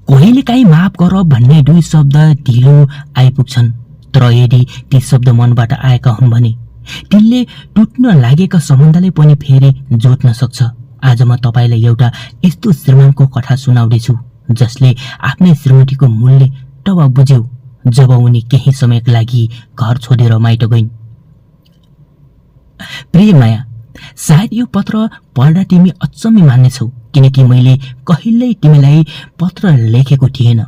कहिलेकाहीँ माफ गर भन्ने दुई शब्द ढिलो आइपुग्छन्, तर यदि ती शब्द मनबाट आएका हुन् भने तिनले टुट्न लागेका सम्बन्धले पनि फेरि जोड्न सक्छ। आज म तपाईलाई एउटा यस्तो श्रीमानको कथा सुनाउँदैछु जसले आफ्नै श्रीमतीको मूल्य तब बुझ्यो जब उनी केही समयका लागि घर छोडेर माइत गइन्। प्रिय माया, सायद यो पत्र पढ्दा तिमी अचम्मै मान्नेछौ, किनकि मैले कहिल्यै तिमीलाई पत्र लेखेको थिएन।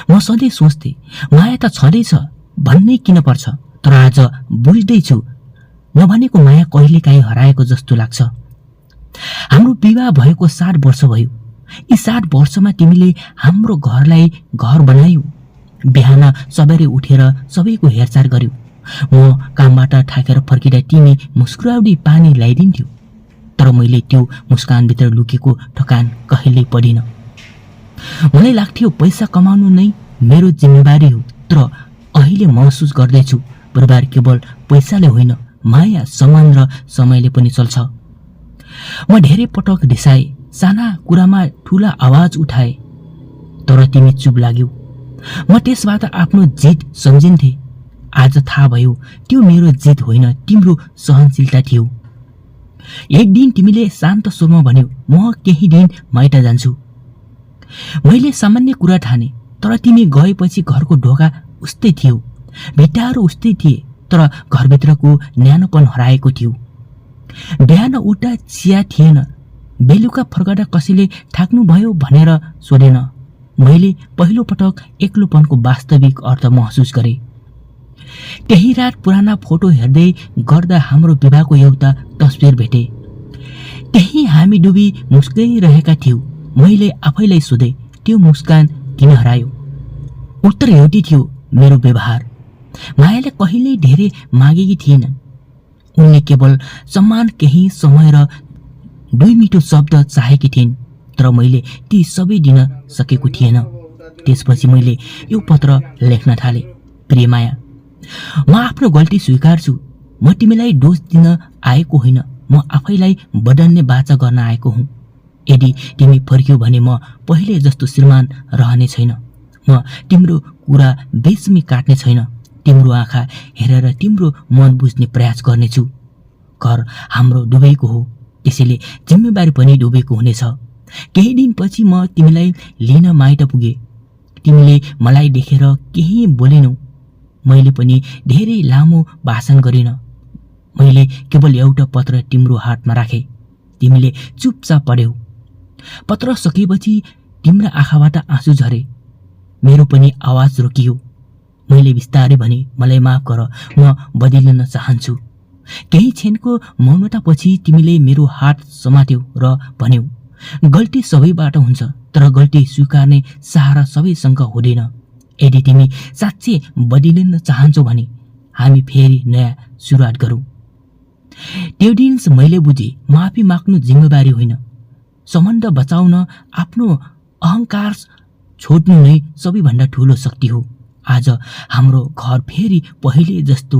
म सधैँ सोच्थे माया त छँदैछ भन्नै किन पर्छ, तर आज बुझ्दैछु नभनेको माया कहिलेकाहीँ हराएको जस्तो लाग्छ। हाम्रो विवाह भएको 7 वर्ष भयो। यी 7 वर्षमा तिमीले हाम्रो घरलाई घर बनायौ, बिहान सबेरै उठेर सबैको हेरचाह गर्यौ। म कामबाट थाकेर फर्किँदा तिमी मुस्कुराउँदै पानी ल्याइदिन्थ्यौ, तर मैले त्यो मुस्कानभित्र लुकेको थकान कहिल्यै पढिन। मलाई लाग्थ्यो पैसा कमाउनु नै मेरो जिम्मेवारी हो, तर अहिले महसुस गर्दैछु परिवार केवल पैसाले होइन, माया, सम्मान र समयले पनि चल्छ। म धेरै पटक रिसाए, साना कुरामा ठुला आवाज उठाए, तर तिमी चुप लाग्यौ। म त्यसबाट आफ्नो जित सम्झिन्थे। आज थाहा भयो त्यो मेरो जित होइन, तिम्रो सहनशीलता थियो। एक दिन तिमीले शान्त स्वरमा भन्यौ, म केही दिन माइत जान्छु। मैले सामान्य कुरा ठाने, तर तिमी गएपछि घरको ढोका उस्तै थियो, भित्ताहरू उस्तै थिए, तर घरभित्रको न्यानोपन हराएको थियो। बिहान उठ्दा चिया थिएन, बेलुका फर्कदा कसैले थाक्नुभयो भनेर सोधेन। मैले पहिलो पटक एक्लोपनको वास्तविक अर्थ महसुस गरेँ। त्यही रात पुराना फोटो हेर्दै गर्दा हाम्रो विवाहको एउटा तस्बिर भेटे। त्यही हामी दुवै मुस्काइरहेका थियौँ। मैले आफैलाई सोधेँ, त्यो मुस्कान किन हरायो? उत्तर एउटै थियो, मेरो व्यवहार। मायाले कहिल्यै धेरै मागेकी थिएनन्। उनले केवल सम्मान, केही समय र 2 मिठो शब्द चाहेकी थिइन्, तर मैले ती सबै दिन सकेको थिएन। त्यसपछि मैले यो पत्र लेख्न थालेँ। प्रिय माया, म आफ्नो गल्ती स्वीकार्छु। म तिमीलाई दोष दिन आएको होइन, म आफैलाई बदल्ने बाचा गर्न आएको हुँ। यदि तिमी फर्क्यौ भने म पहिले जस्तो श्रीमान रहने छैन। म तिम्रो कुरा बेसमी काट्ने छैन। तिम्रो आँखा हेरेर तिम्रो मन बुझ्ने प्रयास गर्नेछु। घर हाम्रो दुवैको हो, त्यसैले जिम्मेवारी पनि दुवैको हुनेछ। केही दिनपछि म तिमीलाई लिन माइत पुगे। तिमीले मलाई देखेर केही बोलेनौ। मैले पनि धेरै लामो भाषण गरिन। मैले केवल एउटा पत्र तिम्रो हातमा राखेँ। तिमीले चुपचाप पढ्यौ। पत्र सकेपछि तिम्रा आँखाबाट आँसु झरे। मेरो पनि आवाज रोकियो। मैले बिस्तारै भने, मलाई माफ गर, म बदलिन चाहन्छु। केही क्षणको मौनतापछि तिमीले मेरो हात समात्यौ र भन्यौ, गल्ती सबैबाट हुन्छ, तर गल्ती स्वीकार्ने सहारा सबैसँग हुँदैन। यदि तिमी साँच्चै बदलिन चाहन्छौ भने हामी फेरि नयाँ सुरुवात गरौँ। त्यो दिन मैले बुझेँ, माफी माग्नु जिम्मेवारी होइन, सम्बन्ध बचाउन आफ्नो अहङ्कार छोड्नु नै सबैभन्दा ठुलो शक्ति हो। आज हाम्रो घर फेरि पहिले जस्तो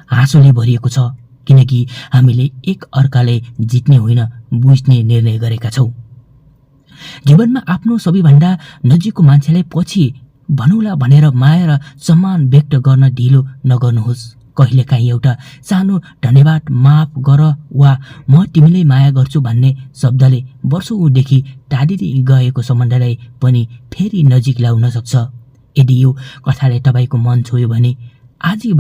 हाँसोले भरिएको छ, किनकि हामीले एक अर्काले जित्ने होइन, बुझ्ने निर्णय गरेका छौँ। जीवनमा आफ्नो सबैभन्दा नजिकको मान्छेलाई पछि भनौला भनेर माया र सम्मान व्यक्त गर्न ढिलो नगर्नुहोस्। कहिलेकाहीँ एउटा सानो धन्यवाद, माफ गर वा म तिमीलाई माया गर्छु भन्ने शब्दले वर्षौँदेखि टाढिँदै गएको सम्बन्धलाई पनि फेरि नजिक ल्याउन सक्छ। यदि यो कथाले तपाईँको मन छोयो भने आजै